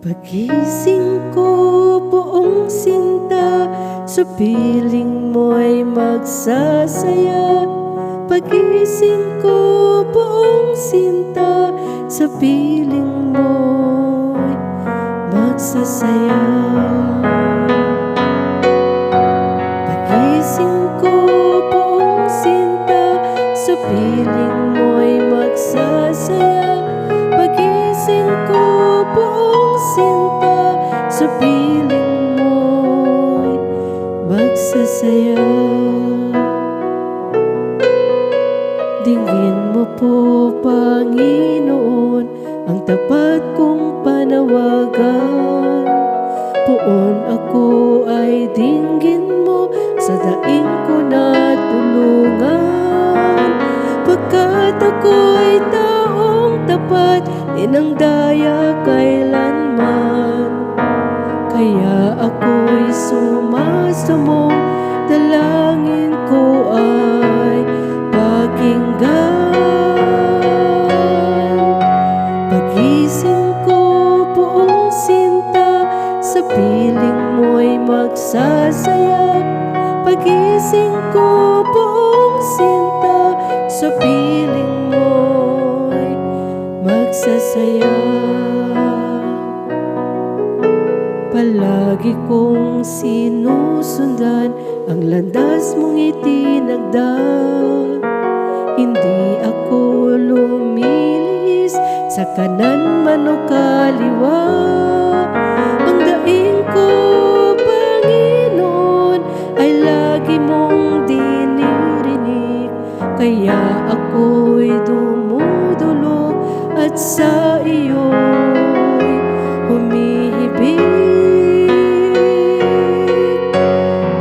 Pagising ko, buong sinta, sa piling mo'y magsasaya. Pagising ko, buong sinta, sa piling mo'y magsasaya. Pagising ko, buong sinta, sa piling mo'y magsasaya. Pagising ko, buong sinta, sa piling mo'y magsasaya. Dinggin mo po, Panginoon, ang tapat kong panawagan. Poon ako ay dinggin mo, sa daing ko na tulungan. Pagkat ako'y taong tapat, inang daya kailanman. Kaya ako'y sumasumong, dalangin ko ay pakinggan. Pagising ko, buong sinta, sa piling mo'y magsasaya. Pagising ko, buong sinta, sa piling mo'y magsasaya. Palagi kong sinusundan ang landas mong itinagda. Hindi ako lumilis sa kanan man o kaliwa. Ang daing ko, Panginoon, ay lagi mong dinirinig. Kaya ako'y dumudulog at sa iyo'y humihibig.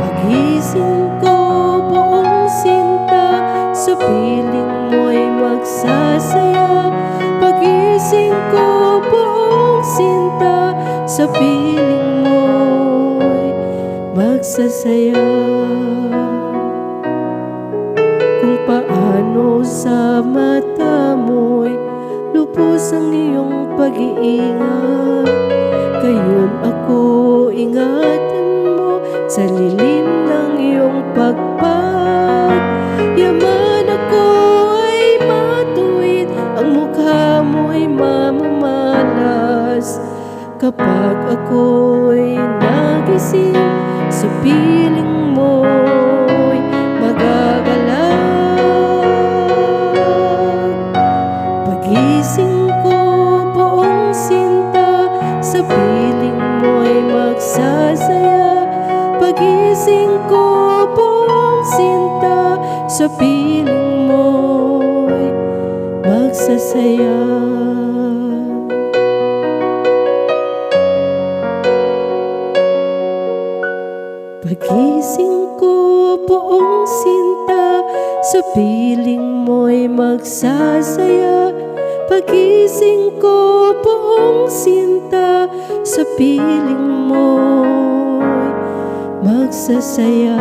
Pagising ko, buong sinta, sa piling mo'y magsasaya. Pagising ko, buong sinta, sa piling mo'y magsasaya. Kung paano sa mata mo'y lubos ang iyong pag-iingat, gayon ako ingatan mo sa lilim ng iyong pagpag. Yaman ako ay matuwid, ang mukha mo'y mamamalas. Kapag ako'y nagising, sa piling mo'y magagalang. Pagising ko, buong sinta, sa piling mo'y magsasaya. Pagising ko, buong sinta, sa piling mo'y magsasaya. Pagising ko, buong sinta, sa piling mo'y magsasaya. Pagising ko, buong sinta, sa piling mo'y magsasaya.